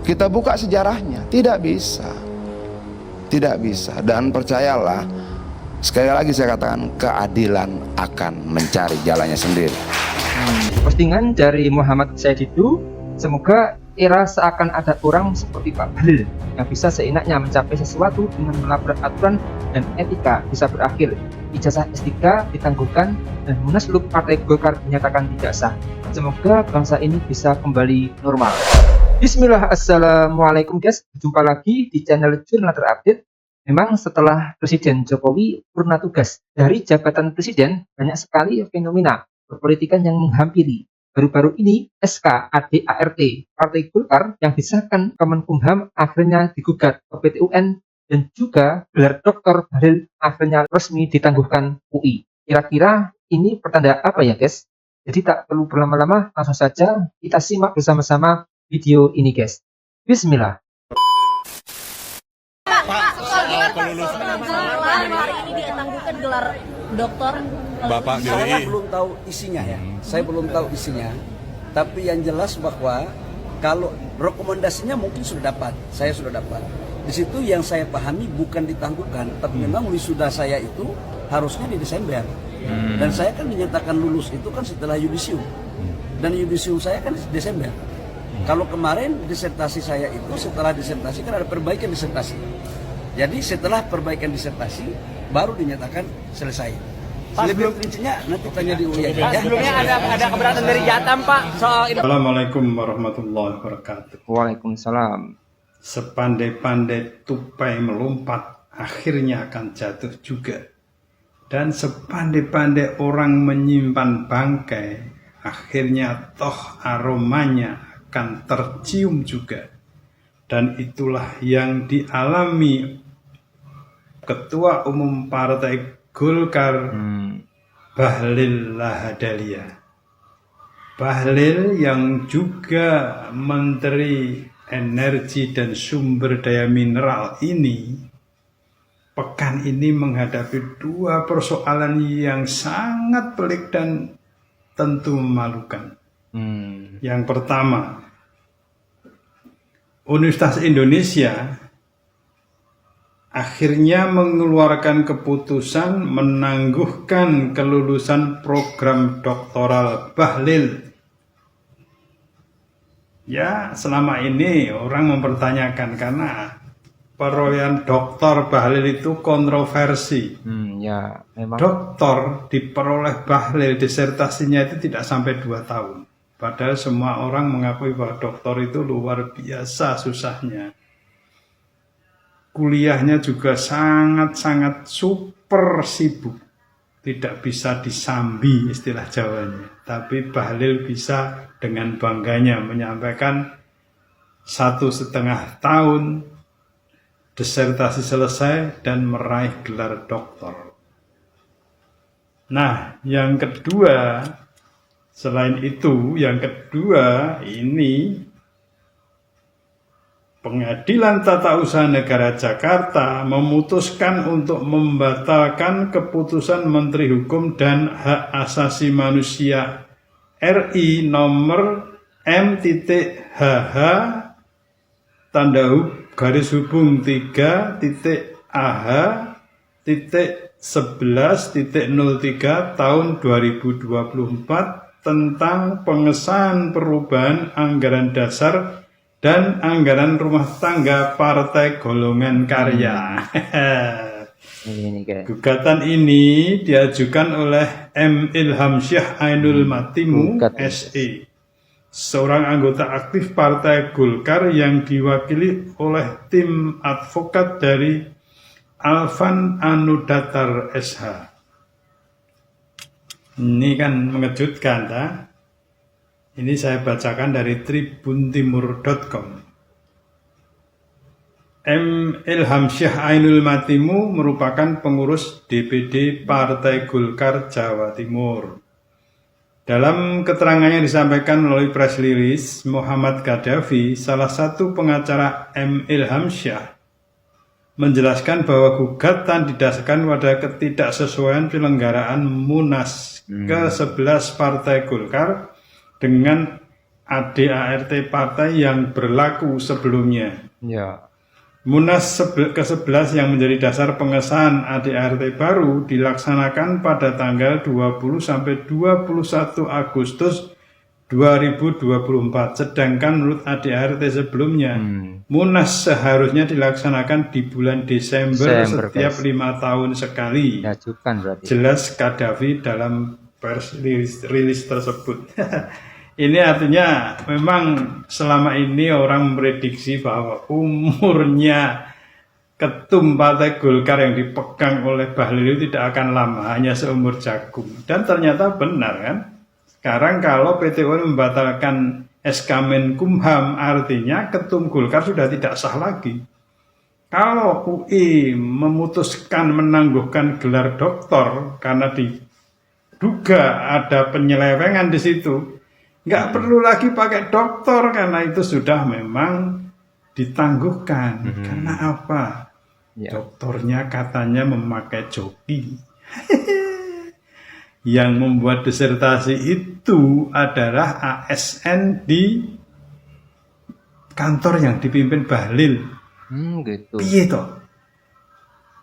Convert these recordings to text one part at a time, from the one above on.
Kita buka sejarahnya, tidak bisa. Tidak bisa. Dan percayalah, sekali lagi saya katakan, keadilan akan mencari jalannya sendiri. Postingan dari Muhammad Saididu, semoga era seakan ada orang seperti Pak Bahlil yang bisa seenaknya mencapai sesuatu dengan melabrak aturan dan etika bisa berakhir. Ijazah S3 ditangguhkan dan Munaslup Partai Golkar dinyatakan tidak sah. Semoga bangsa ini bisa kembali normal. Bismillah, assalamualaikum guys. Jumpa lagi di channel Jurnal Terupdate. Memang setelah Presiden Jokowi purna tugas dari jabatan presiden, banyak sekali fenomena perpolitikan yang menghampiri. Baru-baru ini SK ADART Partai Golkar yang disahkan Kemenkumham akhirnya digugat ke PT UN, dan juga gelar Dr. Bahlil akhirnya resmi ditangguhkan UI. Kira-kira ini pertanda apa ya guys? Jadi tak perlu berlama-lama, langsung saja kita simak bersama-sama video ini guys. Bismillah. Hari ini ditangguhkan gelar doktor. Bapak Saya belum tahu isinya ya. Saya belum tahu isinya. Tapi yang jelas bahwa kalau rekomendasinya mungkin sudah dapat. Saya sudah dapat. Di situ yang saya pahami bukan ditangguhkan, tapi memang wisuda saya itu harusnya di Desember. Dan saya kan dinyatakan lulus itu kan setelah yudisium. Dan yudisium saya kan di Desember. Kalau kemarin disertasi saya itu setelah disertasi kan ada perbaikan disertasi. Jadi setelah perbaikan disertasi baru dinyatakan selesai. Lebih rincinya nanti tanya di UI. Sebelumnya ada keberatan dari Jatam Pak soal ini. Assalamualaikum warahmatullahi wabarakatuh. Waalaikumsalam. Sepandai-pandai tupai melompat, akhirnya akan jatuh juga. Dan sepandai-pandai orang menyimpan bangkai, akhirnya toh aromanya akan tercium juga. Dan itulah yang dialami Ketua Umum Partai Golkar, Bahlil Lahadalia. Bahlil yang juga Menteri Energi dan Sumber Daya Mineral ini, pekan ini menghadapi dua persoalan yang sangat pelik dan tentu memalukan. Yang pertama, Universitas Indonesia akhirnya mengeluarkan keputusan menangguhkan kelulusan program doktoral Bahlil. Ya, selama ini orang mempertanyakan karena perolehan Dr. Bahlil itu kontroversi. Ya, memang. Doktor diperoleh Bahlil, disertasinya itu tidak sampai 2 tahun. Padahal semua orang mengakui bahwa doktor itu luar biasa susahnya. Kuliahnya juga sangat-sangat super sibuk. Tidak bisa disambi istilah Jawanya. Tapi Bahlil bisa dengan bangganya menyampaikan 1,5 tahun disertasi selesai dan meraih gelar doktor. Nah, yang kedua, selain itu, yang kedua ini Pengadilan Tata Usaha Negara Jakarta memutuskan untuk membatalkan keputusan Menteri Hukum dan Hak Asasi Manusia RI nomor M.HH garis hubung 3.AH.11.03 tahun 2024 tentang pengesahan perubahan anggaran dasar dan anggaran rumah tangga Partai Golongan Karya. Gugatan ini diajukan oleh M. Ilhamsyah Ainul Matimu, SE, seorang anggota aktif Partai Golkar yang diwakili oleh tim advokat dari Alvan Anudatar SH. Ini kan mengejutkan, tak? Ini saya bacakan dari tribuntimur.com. M. Ilhamsyah Ainul Matimu merupakan pengurus DPD Partai Golkar Jawa Timur. Dalam keterangannya disampaikan melalui press release, Muhammad Gaddafi, salah satu pengacara M. Ilhamsyah, menjelaskan bahwa gugatan didasarkan pada ketidaksesuaian penyelenggaraan Munas ke-11 Partai Golkar dengan ADART partai yang berlaku sebelumnya. Ya. Munas ke-11 yang menjadi dasar pengesahan ADART baru dilaksanakan pada tanggal 20 sampai 21 Agustus 2024. Sedangkan menurut ADART sebelumnya, Munas seharusnya dilaksanakan di bulan Desember setiap 5 tahun sekali. Diajukan berarti. Jelas Qaddafi dalam pers rilis tersebut. Ini artinya memang selama ini orang memprediksi bahwa umurnya ketum Partai Golkar yang dipegang oleh Bahlil itu tidak akan lama, hanya seumur jagung. Dan ternyata benar kan? Sekarang kalau PT UN membatalkan SK Menkumham, artinya ketum Golkar sudah tidak sah lagi. Kalau UI memutuskan menangguhkan gelar doktor karena diduga ada penyelewengan di situ, nggak perlu lagi pakai doktor karena itu sudah memang ditangguhkan. Karena apa? Ya. Doktornya katanya memakai joki. Yang membuat disertasi itu adalah ASN di kantor yang dipimpin Bahlil. Gitu. Piye toh?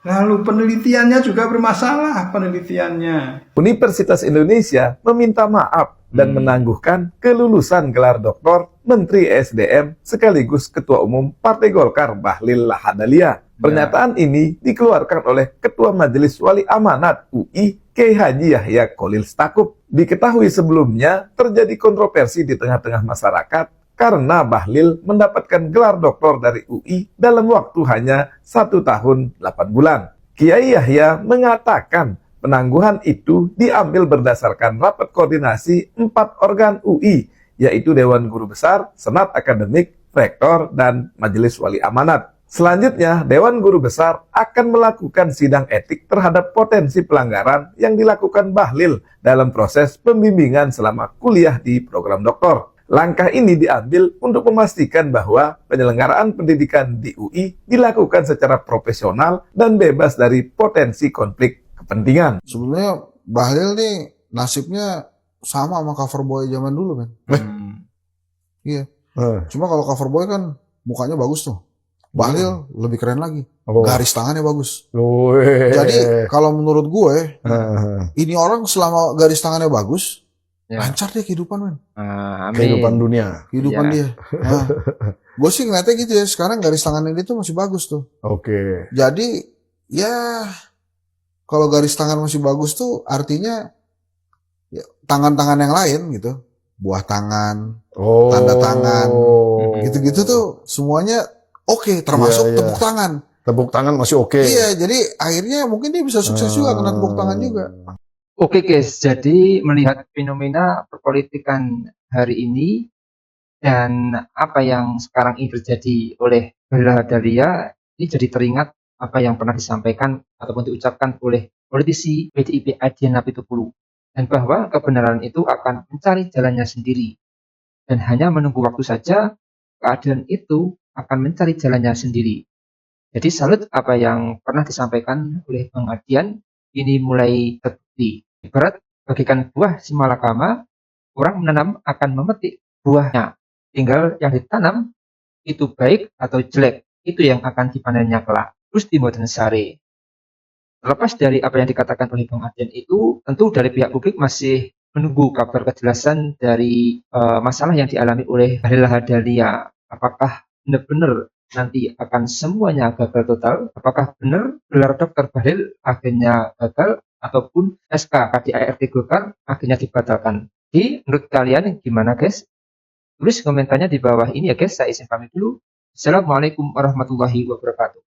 Lalu penelitiannya juga bermasalah penelitiannya. Universitas Indonesia meminta maaf dan menangguhkan kelulusan gelar doktor Menteri SDM sekaligus Ketua Umum Partai Golkar Bahlil Lahadalia. Pernyataan ini dikeluarkan oleh Ketua Majelis Wali Amanat UI Kiai Haji Yahya Kholil Stakuf. Diketahui sebelumnya terjadi kontroversi di tengah-tengah masyarakat karena Bahlil mendapatkan gelar doktor dari UI dalam waktu hanya 1 tahun 8 bulan. Kiai Yahya mengatakan penangguhan itu diambil berdasarkan rapat koordinasi 4 organ UI, yaitu Dewan Guru Besar, Senat Akademik, Rektor, dan Majelis Wali Amanat. Selanjutnya, Dewan Guru Besar akan melakukan sidang etik terhadap potensi pelanggaran yang dilakukan Bahlil dalam proses pembimbingan selama kuliah di program doktor. Langkah ini diambil untuk memastikan bahwa penyelenggaraan pendidikan di UI dilakukan secara profesional dan bebas dari potensi konflik kepentingan. Sebenarnya Bahlil nih nasibnya sama sama Coverboy zaman dulu kan. Iya. Cuma kalau Coverboy kan mukanya bagus tuh. Bahlil lebih keren lagi. Garis tangannya bagus. Jadi kalau menurut gue, ini orang selama garis tangannya bagus, lancar deh kehidupan, men. Kehidupan dunia. Kehidupan dia. Nah, gue sih ngeliatnya gitu ya. Sekarang garis tangannya dia tuh masih bagus tuh. Jadi ya kalau garis tangan masih bagus tuh artinya ya, tangan-tangan yang lain gitu. Buah tangan, tanda tangan, gitu-gitu tuh semuanya oke, termasuk tepuk tangan. Tepuk tangan masih oke. Iya, jadi akhirnya mungkin dia bisa sukses juga kena tepuk tangan juga. Oke guys, jadi melihat fenomena perpolitikan hari ini dan apa yang sekarang ini terjadi oleh Bahlil Lahadalia, ini jadi teringat apa yang pernah disampaikan ataupun diucapkan oleh politisi PDIP Adian Apitupulu, dan bahwa kebenaran itu akan mencari jalannya sendiri dan hanya menunggu waktu saja keadilan itu akan mencari jalannya sendiri. Jadi salut apa yang pernah disampaikan oleh Bang Adian, ini mulai terbukti. Ibarat bagikan buah si malakama, orang menanam akan memetik buahnya. Tinggal yang ditanam itu baik atau jelek, itu yang akan dipanennya kelak. Terus dimuatan sare. Terlepas dari apa yang dikatakan oleh Bang Adian itu, tentu dari pihak publik masih menunggu kabar kejelasan dari masalah yang dialami oleh Bahlil Lahadalia. Apakah benar-benar nanti akan semuanya gagal total? Apakah benar gelar dokter Bahlil akhirnya gagal? Ataupun SK KDART Golkar akhirnya dibatalkan? Jadi menurut kalian gimana guys? Tulis komentarnya di bawah ini ya guys. Saya izin pamit dulu. Assalamualaikum warahmatullahi wabarakatuh.